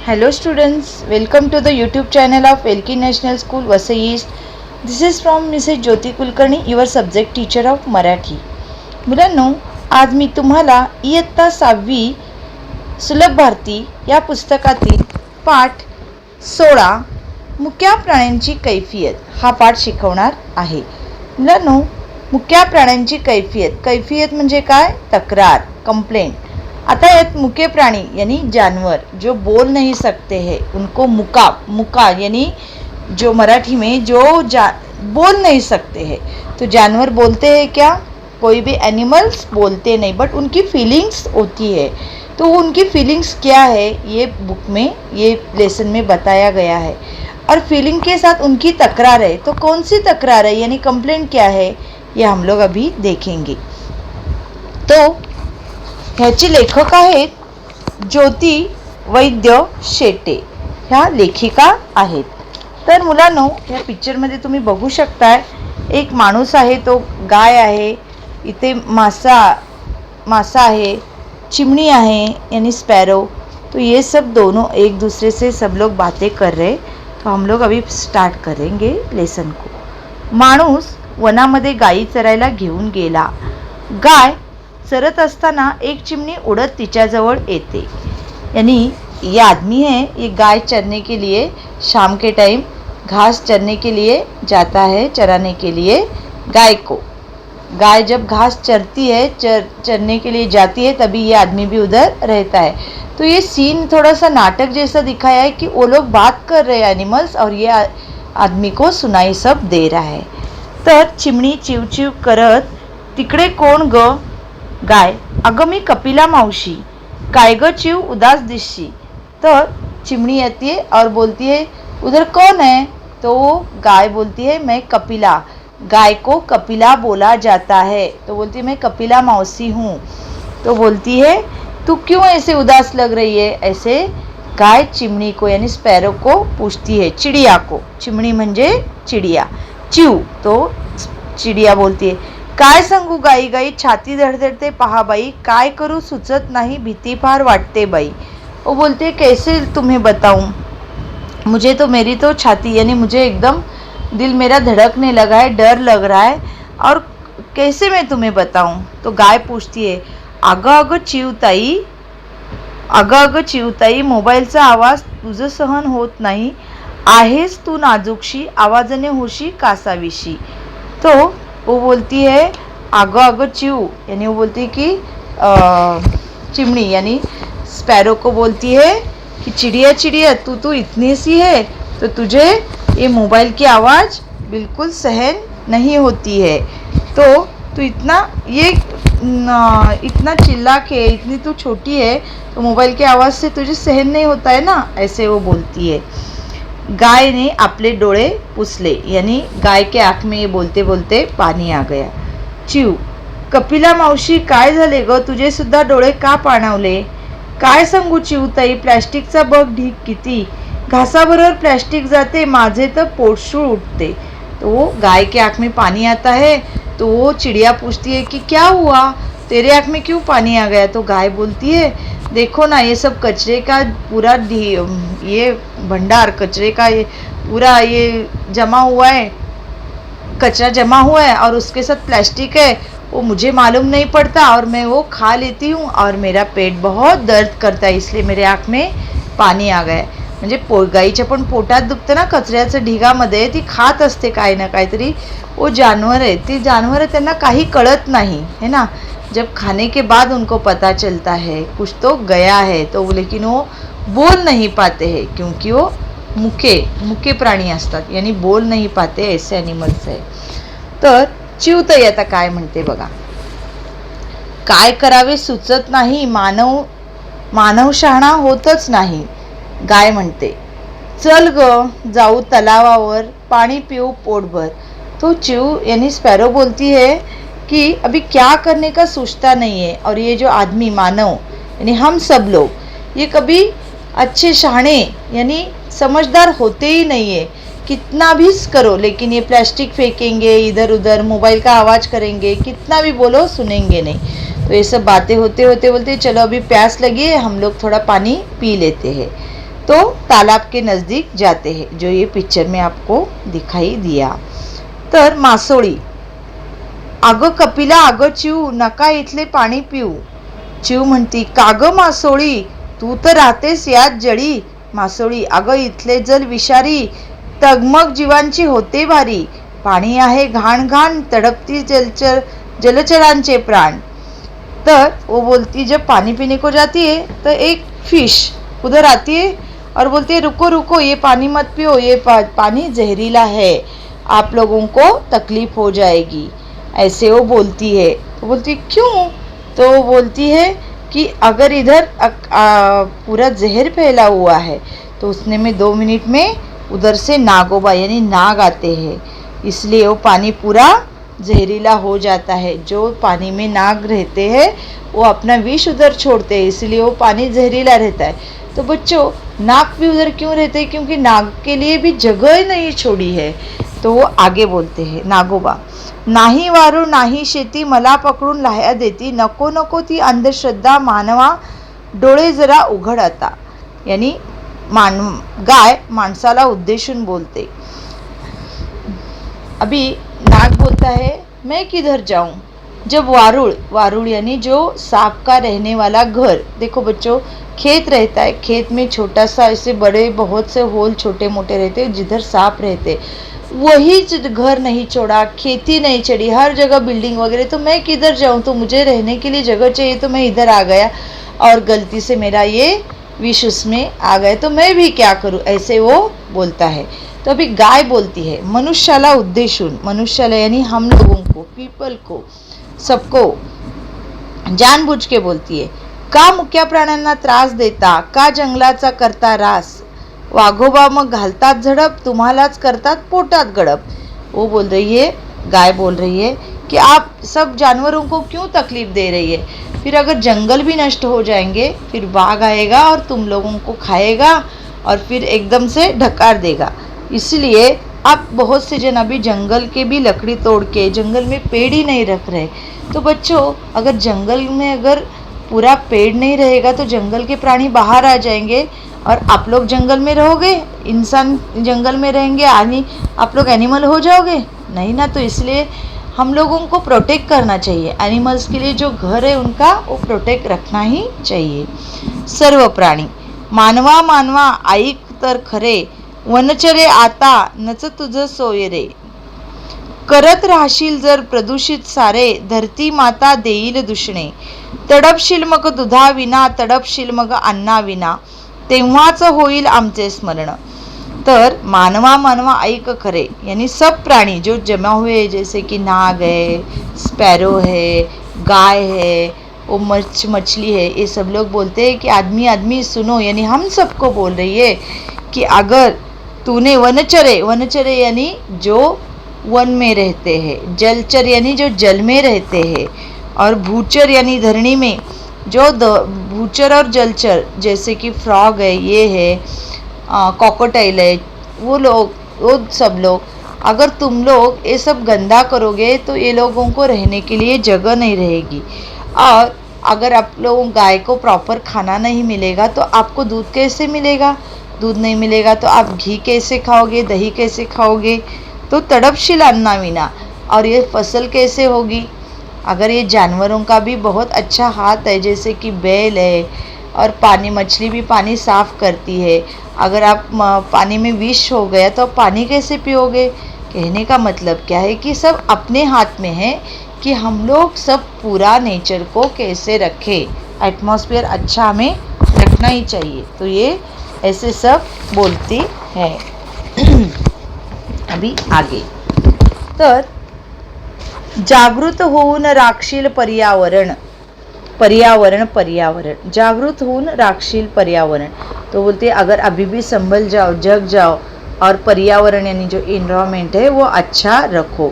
Hello students, welcome to the YouTube channel of Elki National School Vasai East. This is from Mrs. Jyoti Kulkarni, your subject teacher of Marathi. मुलांनो, आज मी तुम्हाला इयत्ता 6वी सुलभ भारती या पुस्तकातील पाठ 16 मुक्या प्राण्यांची कैफियत हा पाठ शिकवणार आहे. मुलांनो, मुक्या प्राण्यांची कैफियत म्हणजे काय? तक्रार, कंप्लेंट. आता यात मुके प्राणी यानी जानवर जो बोल नहीं सकते हैं उनको मुका यानी जो मराठी में जो बोल नहीं सकते हैं. तो जानवर बोलते हैं क्या? कोई भी एनिमल्स बोलते नहीं, बट उनकी फीलिंग्स होती है. तो उनकी फीलिंग्स क्या है ये बुक में, ये लेसन में बताया गया है. और फीलिंग के साथ उनकी तकरार है. तो कौन सी तकरार है यानी कंप्लेंट क्या है ये हम लोग अभी देखेंगे. तो ह्याचे लेखक आहेत ज्योती वैद्य शेटे, ह्या लेखिका आहेत. तर मुलांनो, ह्या पिक्चरमध्ये तुम्ही बघू शकताय एक माणूस आहे, तो गाय आहे, इथे मासा आहे, चिमणी आहे यानी स्पैरो. तो ये सब दोनों एक दूसरे से सब लोग बातें कर रहे. तो हम लोग अभी स्टार्ट करेंगे लेसन को. माणूस वनामध्ये गायी चरायला घेऊन गेला. गाय चरत असताना एक चिमणी उड़त तिच्याजवळ येते. यानी ये आदमी है, ये गाय चरने के लिए शाम के टाइम घास चरने के लिए जाता है, चराने के लिए गाय जब घास चरती है, चरने के लिए जाती है, तभी ये आदमी भी उधर रहता है. तो ये सीन थोड़ा सा नाटक जैसा दिखाया है कि वो लोग बात कर रहे हैं एनिमल्स, और ये आदमी को सुनाई सब दे रहा है. तर चिमणी चिवचिव करत, तिकडे कोण ग? गाय, अगं मी कपिला मावशी. काय ग चिव, उदास दिसशी. तर चिमणी आती है और बोलती है उधर कौन है? तो गाय बोलती है मैं कपिला. गाय को कपिला बोला जाता है. तो बोलती है मैं कपिला मौसी हूँ. तो बोलती है तू क्यों ऐसे उदास लग रही है? ऐसे गाय चिमणी को यानी स्पैरो को पूछती है, चिड़िया को. चिमणी म्हणजे चिड़िया. चिव तो चिड़िया बोलती है काय सांगू गाई गाई, छाती धडधडते पहा बाई, काय करू सुचत नाही, भीती फार वाटते बाई. वो बोलते कैसे तुम्हें बताऊं, मुझे तो मेरी तो छाती यानी मुझे एकदम दिल मेरा धड़कने लगा है, डर लग रहा है, और कैसे मैं तुम्हें बताऊं. तो गाय पूछती है अगं चिवताई, मोबाईलचा आवाज तुझं सहन होत नाही, आहेस तू नाजूकशी, आवाजाने होशी कासावीशी. तो वो बोलती है अगं चिव यानी वो बोलती है कि चिमनी यानी स्पैरो को बोलती है कि चिड़िया तू इतनी सी है तो तुझे ये मोबाइल की आवाज़ बिल्कुल सहन नहीं होती है. तो तू इतना चिल्ला के, इतनी तू छोटी है तो मोबाइल की आवाज़ से तुझे सहन नहीं होता है ना, ऐसे वो बोलती है. गाय ने अपने डोळे पुसले यानी गाय के आँख में ये बोलते बोलते पानी आ गया. चिव, कपिला मावशी काय झाले ग, तुझे सुद्धा डोळे का पाणावले? काय सांगू चिवताई, प्लॅस्टिकचा बघ ढीग किती, घासाबरोबर प्लॅस्टिक जाते, माझे तर पोटशूळ उठते. तो गाय के आँख में पानी आता है. तो वो चिड़िया पूछती है कि क्या हुआ, तेरे आँख में क्यों पानी आ गया? तो गाय बोलती है देखो ना, ये सब कचरे का पूरा ये भंडार कचरे का ये पूरा ये जमा हुआ है, कचरा जमा हुआ है, और उसके साथ प्लास्टिक है, वो मुझे मालूम नहीं पड़ता और मैं वो खा लेती हूँ और मेरा पेट बहुत दर्द करता है, इसलिए मेरे आँख में पानी आ गया. म्हणजे गाईच्या पण पोटात दुखतं ना कचऱ्याच्या ढिगामध्ये, ती खात असते काय ना काहीतरी. वो जानवर है, ती जानवर है, त्यांना काही कळत नाही है ना. जब खाने के बाद उनको पता चलता है कुछ तो गया है, तो लेकिन वो बोल नहीं पाते हैं क्योंकि वो मुके प्राणी असतात यानी बोल नहीं पाते, ऐसे एनिमल्स आहे. तर चिवताई आता काय म्हणते बघा. काय करावे सुचत नाही, मानव शहाणा होतच नाही. गाय म्हणते चल ग जाऊ तलावावर, पाणी पिऊ पोटभर. तो चिव यानी स्पैरो बोलती है कि अभी क्या करने का सोचता नहीं है, और ये जो आदमी मानव यानी हम सब लोग ये कभी अच्छे शहाणे यानी समझदार होते ही नहीं है. कितना भी करो लेकिन ये प्लास्टिक फेंकेंगे इधर उधर, मोबाइल का आवाज़ करेंगे, कितना भी बोलो सुनेंगे नहीं. तो ये सब बातें होते होते बोलते चलो अभी प्यास लगी है, हम लोग थोड़ा पानी पी लेते हैं. तो तालाब के नज़दीक जाते हैं, जो ये पिक्चर में आपको दिखाई दिया। तर मासोळी, अगं कपिला अगं चिऊ नका इथले पाणी पिऊ. चिऊ म्हणती, का गं मासोळी तू तर राहतेस यात जळी. मासोळी, अगं इथले जल विषारी तगमग जीवांची होते भारी. पाणी आहे घाण घाण तड़पती जलचरांचे प्राण. तर वो बोलती, जब पानी पीने को जाती है तो एक फिश उधर आती है और बोलती है, रुको रुको ये पानी मत पियो, ये पानी जहरीला है, आप लोगों को तकलीफ हो जाएगी, ऐसे वो बोलती है। तो बोलती क्यों? तो वो बोलती है कि अगर इधर पूरा जहर फैला हुआ है तो उसने में 2 मिनट में उधर से नागोबा यानी नाग आते हैं, इसलिए वो पानी पूरा जहरीला हो जाता है। जो पानी में नाग रहते हैं वो अपना विष उधर छोड़ते हैं, इसलिए वो पानी जहरीला रहता है। तो बच्चों, नाग भी उधर क्यों रहते हैं? क्योंकि नाग के लिए भी जगह नहीं छोड़ी है। तो वो आगे बोलते हैं, नागोबा, नाही वारू नाही शेती मला पकडून लाह्या देती, नको नको ती अंधश्रद्धा मानवा डोळे जरा उघड आता. यानी गाय माणसाला उद्देशून बोलते. अभी नाग बोलता है, मैं किधर जाऊं? जब वारुड़ यानी जो सांप का रहने वाला घर, देखो बच्चों, खेत रहता है, खेत में छोटा सा ऐसे बड़े बहुत से होल छोटे मोटे रहते हैं जिधर सांप रहते, वही घर नहीं छोड़ा, खेती नहीं चढ़ी, हर जगह बिल्डिंग वगैरह, तो मैं किधर जाऊं? तो मुझे रहने के लिए जगह चाहिए, तो मैं इधर आ गया और गलती से मेरा ये विष उसमें आ गए, तो मैं भी क्या करूं? ऐसे वो बोलता है. तो अभी गाय बोलती है, मनुष्याला उद्देशून, मनुष्याला यानी हम लोगों को, पीपल को, सबको जानबूझ के बोलती है, का मुक्या प्राण्यांना त्रास देता, का जंगलाचा करता रास, वाघोबा मग घालतात झडप, तुम्हालाच करतात पोटात गडप. वो बोल रही है, गाय बोल रही है कि आप सब जानवरों को क्यों तकलीफ दे रही है? फिर अगर जंगल भी नष्ट हो जाएंगे, फिर बाघ आएगा और तुम लोगों को खाएगा और फिर एकदम से ढकार देगा. इसलिए आप बहुत से जन अभी जंगल के भी लकड़ी तोड़ के जंगल में पेड़ ही नहीं रख रहे. तो बच्चों, अगर जंगल में अगर पूरा पेड़ नहीं रहेगा तो जंगल के प्राणी बाहर आ जाएंगे और आप लोग जंगल में रहोगे, इंसान जंगल में रहेंगे, यानी आप लोग एनिमल हो जाओगे नहीं ना. तो इसलिए हम लोगों को प्रोटेक्ट करना चाहिए. एनिमल्स के लिए जो घर है उनका वो प्रोटेक्ट रखना ही चाहिए. सर्व प्राणी, मानवा मानवा ऐक तर खरे, वनचरे आता नच तुझ सोय रे, करत राहशील जर प्रदूषित सारे, धरती माता देईल दूषणे, तडपशील मग दुधा विना, तडपशील मग अन्ना विना, तेव्हाच होईल आमचे स्मरण. तर मानवा मानवा ऐक खरे यानी सब प्राणी जो जमा हुए, जैसे कि नाग है, स्पैरो है, गाय है, वो मछली है, ये सब लोग बोलते हैं कि आदमी आदमी सुनो, यानी हम सबको बोल रही है कि अगर तूने वनचरे यानी जो वन में रहते हैं, जलचर यानी जो जल में रहते हैं, और भूचर यानी धरणी में जो भूचर और जलचर जैसे कि फ्रॉग है, ये है, कॉकोटाइल है, वो सब लोग, अगर तुम लोग ये सब गंदा करोगे तो ये लोगों को रहने के लिए जगह नहीं रहेगी. और अगर आप लोगों गाय को प्रॉपर खाना नहीं मिलेगा तो आपको दूध कैसे मिलेगा? दूध नहीं मिलेगा तो आप घी कैसे खाओगे, दही कैसे खाओगे? तो तड़पशील अन्ना विना, और ये फसल कैसे होगी? अगर ये जानवरों का भी बहुत अच्छा हाथ है, जैसे कि बैल है, और पानी, मछली भी पानी साफ करती है, अगर आप पानी में विष हो गया तो आप पानी कैसे पियोगे? कहने का मतलब क्या है कि सब अपने हाथ में है कि हम लोग सब पूरा नेचर को कैसे रखें, एटमॉस्फेयर अच्छा हमें रखना ही चाहिए. तो ये ऐसे सब बोलती है. अभी आगे, तर जागृत होऊन राखशील पर्यावरण, जागृत होऊन राखशील पर्यावरण. तो बोलते अगर अभी भी संभल जाओ, जग जाओ और पर्यावरण यानी जो इन्वायरमेंट है वो अच्छा रखो.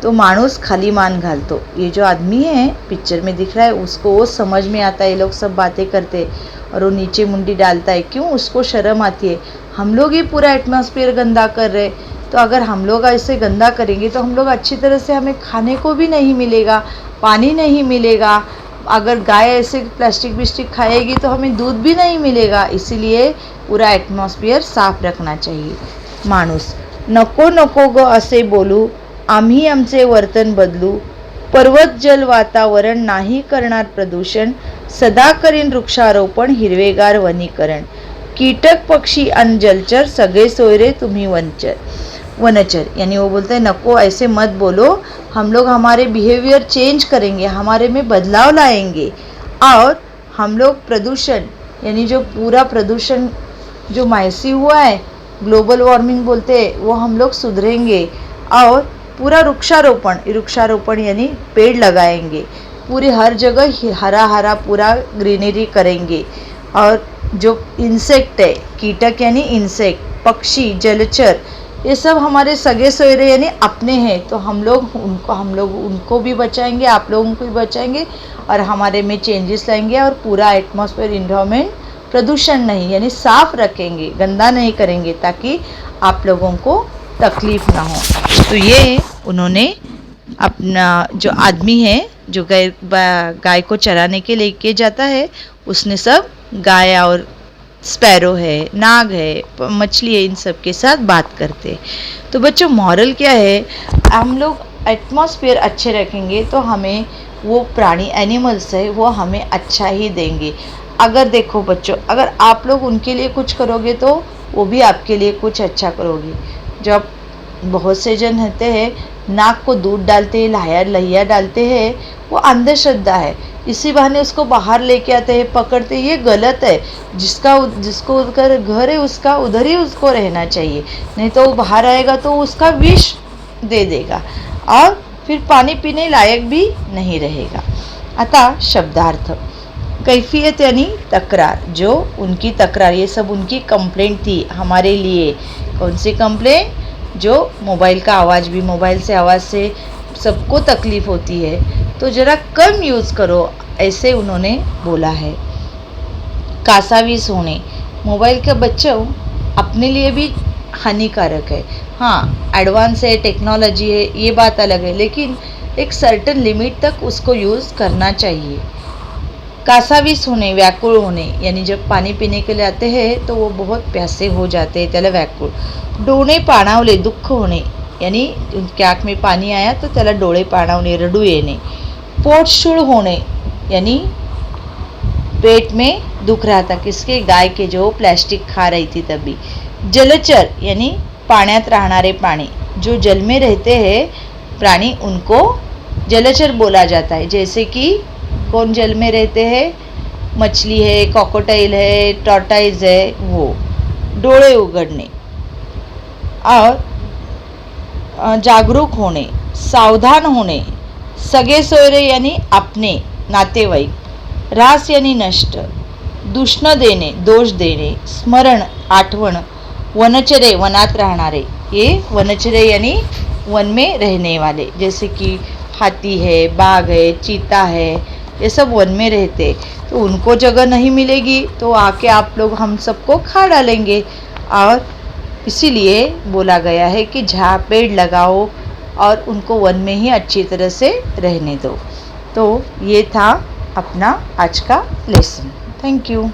तो मानुस खाली मान घालतो, ये जो आदमी है पिक्चर में दिख रहा है उसको वो समझ में आता है, ये लोग सब बातें करते और वो नीचे मुंडी डालता है. क्यों? उसको शर्म आती है, हम लोग ही पूरा एटमॉस्फेयर गंदा कर रहे. तो अगर हम लोग ऐसे गंदा करेंगे तो हम लोग अच्छी तरह से, हमें खाने को भी नहीं मिलेगा, पानी नहीं मिलेगा, अगर गाय ऐसे प्लास्टिक विस्टिक खाएगी तो हमें दूध भी नहीं मिलेगा, इसीलिए पूरा ॲटमॉस्फिअर साफ रखना चाहिए. माणूस, नको नको ग असे बोलू, आम्ही आमचे वर्तन बदलू, पर्वत जल वातावरण नाही करणार प्रदूषण, सदा करीन वृक्षारोपण हिरवेगार वनीकरण, कीटक पक्षी आणि जलचर सगळे सोयरे तुम्ही वनचर. यानी वो बोलते हैं नको ऐसे मत बोलो, हम लोग हमारे बिहेवियर चेंज करेंगे, हमारे में बदलाव लाएंगे और हम लोग प्रदूषण यानी जो पूरा प्रदूषण जो मायसी हुआ है, ग्लोबल वार्मिंग बोलते हैं, वो हम लोग सुधरेंगे और पूरा वृक्षारोपण यानी पेड़ लगाएंगे, पूरी हर जगह हरा हरा पूरा ग्रीनरी करेंगे. और जो इंसेक्ट है, कीटक यानी इंसेक्ट, पक्षी, जलचर, ये सब हमारे सगे सोयरे यानी अपने हैं, तो हम लोग उनको भी बचाएंगे, आप लोगों को भी बचाएंगे और हमारे में चेंजेस लाएंगे और पूरा एटमॉस्फेयर इन्वायरमेंट प्रदूषण नहीं यानी साफ रखेंगे, गंदा नहीं करेंगे ताकि आप लोगों को तकलीफ ना हो. तो ये उन्होंने अपना जो आदमी है जो गाय को चराने के लेके जाता है, उसने सब गाय और स्पैरो है, नाग है, मछली है, इन सब के साथ बात करते. तो बच्चों मॉरल क्या है, हम लोग एटमॉस्फेयर अच्छे रखेंगे तो हमें वो प्राणी एनिमल्स है वो हमें अच्छा ही देंगे. अगर देखो बच्चों, अगर आप लोग उनके लिए कुछ करोगे तो वो भी आपके लिए कुछ अच्छा करोगे. जब बहुत से जन रहते हैं नाक को दूध डालते हैं, लहिया डालते हैं, वो अंधश्रद्धा है. इसी बहाने उसको बाहर लेके आते हैं, पकड़ते हैं, ये गलत है. जिसको उधर घर है उसका उधर ही उसको रहना चाहिए, नहीं तो वो बाहर आएगा तो उसका विष दे देगा और फिर पानी पीने लायक भी नहीं रहेगा. आता शब्दार्थ. कैफियत यानी तकरार, जो उनकी तकरार, ये सब उनकी कंप्लेंट थी हमारे लिए. कौन सी कंप्लेंट? जो मोबाइल का आवाज़ भी, मोबाइल से आवाज़ से सबको तकलीफ़ होती है, तो ज़रा कम यूज़ करो, ऐसे उन्होंने बोला है. कासावीस होने, मोबाइल के बच्चों अपने लिए भी हानिकारक है. हाँ, एडवांस है, टेक्नोलॉजी है, ये बात अलग है, लेकिन एक सर्टन लिमिट तक उसको यूज़ करना चाहिए. कासावीस होणे, व्याकुळ होणे, यानी जब पानी पीने के लिए आते हैं तो वो बहुत प्यासे हो जाते हैं, त्याला व्याकुळ. डोळे पाणावले, दुःख होणे, यानी उनके आँख में पानी आया तो त्याला डोळे पाणावणे, रडू येणे. पोटशूळ होणे, यानी पेट में दुख रहा था किसके? गाय के, जो प्लास्टिक खा रही थी तभी. जलचर यानी पाण्यात राहणारे प्राणी, जो जल में रहते हैं प्राणी, उनको जलचर बोला जाता है. जैसे कि कौन जल में रहते हैं? मछली है, कॉकोटाइल है, टॉर्टाइज है, वो. डोळे उघडणे और जागरूक होणे, सावधान होणे. सगे सोयरे यानी अपने नातेवाईक. रास यानी नष्ट. दूषण देणे, दोष देणे. स्मरण आठवण. वनचरे वनात राहणारे, ये वनचरे यानी वन में रहने वाले, जैसे कि हाथी है, बाघ है, चीता है, ये सब वन में रहते. तो उनको जगह नहीं मिलेगी तो आके आप लोग हम सबको खा डालेंगे. और इसीलिए बोला गया है कि जहाँ पेड़ लगाओ और उनको वन में ही अच्छी तरह से रहने दो. तो ये था अपना आज का लेसन. Thank you.